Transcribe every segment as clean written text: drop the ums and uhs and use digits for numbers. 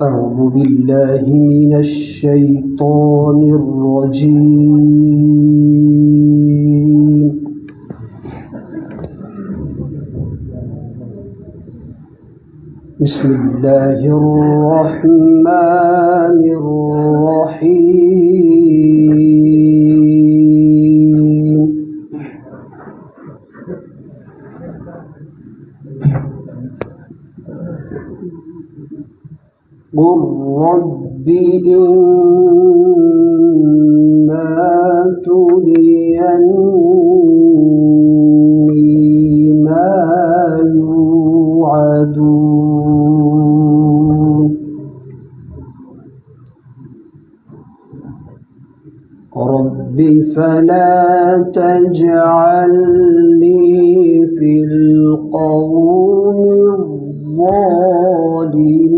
أعوذ بالله من الشيطان الرجيم. بسم الله الرحمن الرحيم. قل رب إما تريني ما يوعدون رب فلا تجعلني في القوم الظالمين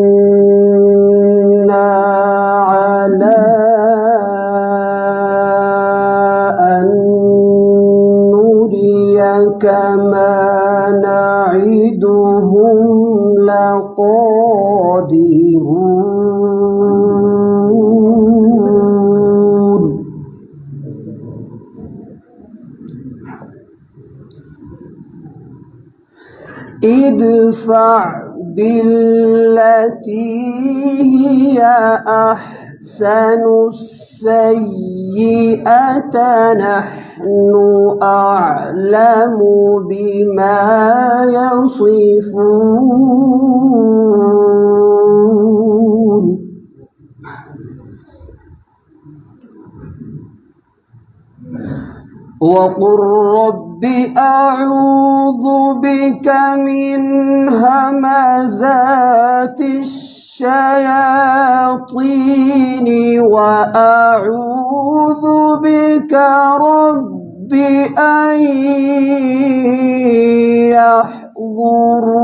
وإنا على أن نريك ما نعدهم لقادرون ادفع بالتي هي أحسن السيئة نحن أعلم بما يصفون وقل رب أعوذ بك من همزات الشياطين وأعوذ بك رب أن يحضرون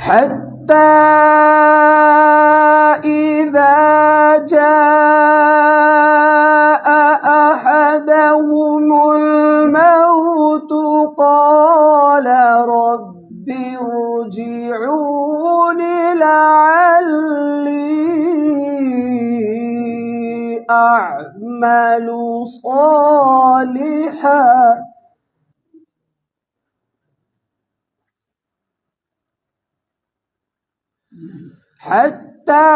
حتى إذا جاء أحدهم الموت قال رب ارجعون لعلي أعمل صالحا حتى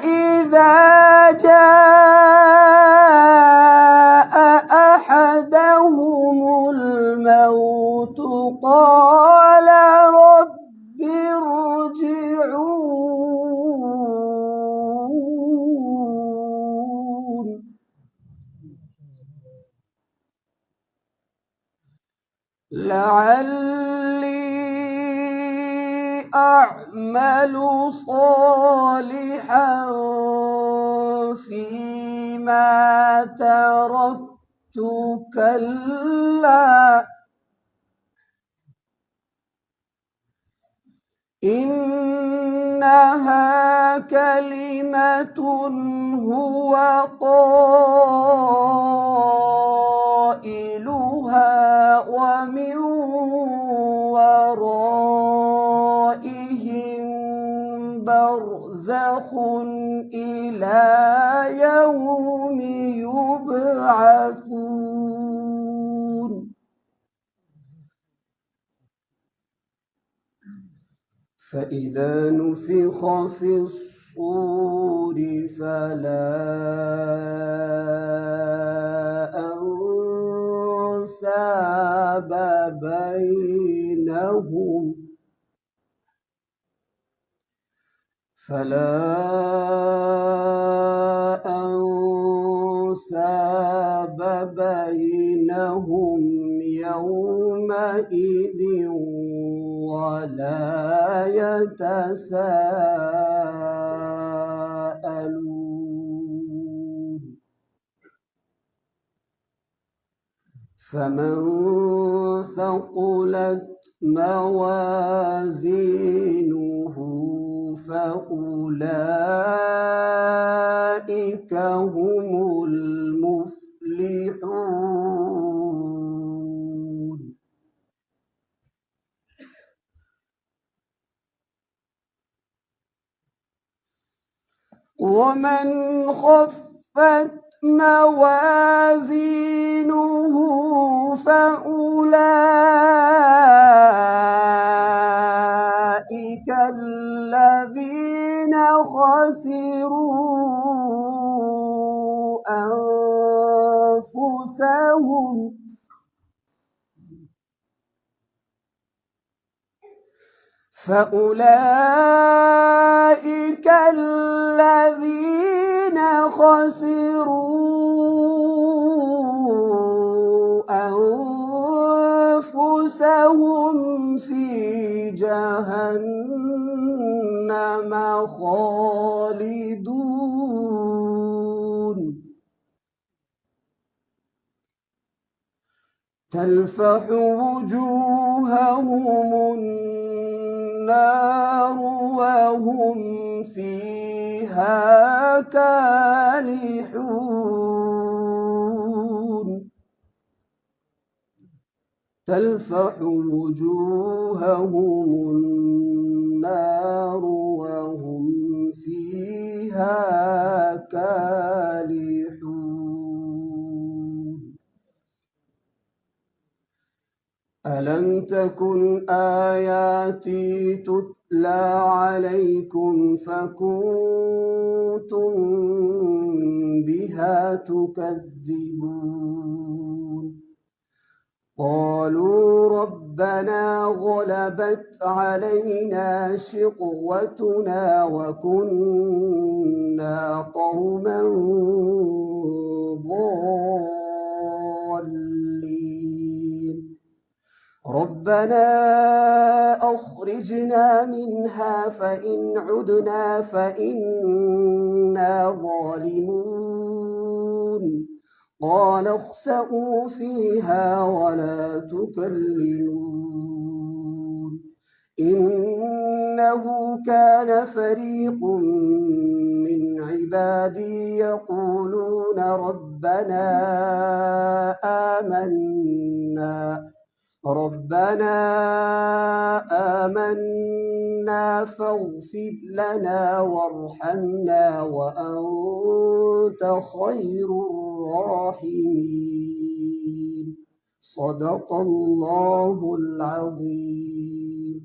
إذا جاء أحدهم الموت قال رب ارجعون لعلي أعمل صالحا فيما تركت كلا إنها كلمة هو قائلها ومن ورائهم برزخ إلى يوم يبعثون فإذا نفخ في الصور فلا أنساب بينهم يومئذ ولا يتساءلون فمن ثقلت موازينه فأولئك هم المفلحون. ومن خفت موازينه فأولئك الذين خسروا أنفسهم في جهنم خالدون. تلفح وجوههم النار وهم فيها كالحون. تلفح وجوههم النار وهم فيها كالحون. ألم تكن آياتي تتلى عليكم فكنتم بها تكذبون. قالوا ربنا غلبت علينا شقوتنا وكنا قوما ضالين. ربنا أخرجنا منها فإن عدنا فإنا ظالمون. قال اخسئوا فيها ولا تكلمون. إنه كان فريق من عبادي يقولون ربنا آمنا فاغفر لنا وارحمنا وأنت خير الراحمين. صدق الله العظيم.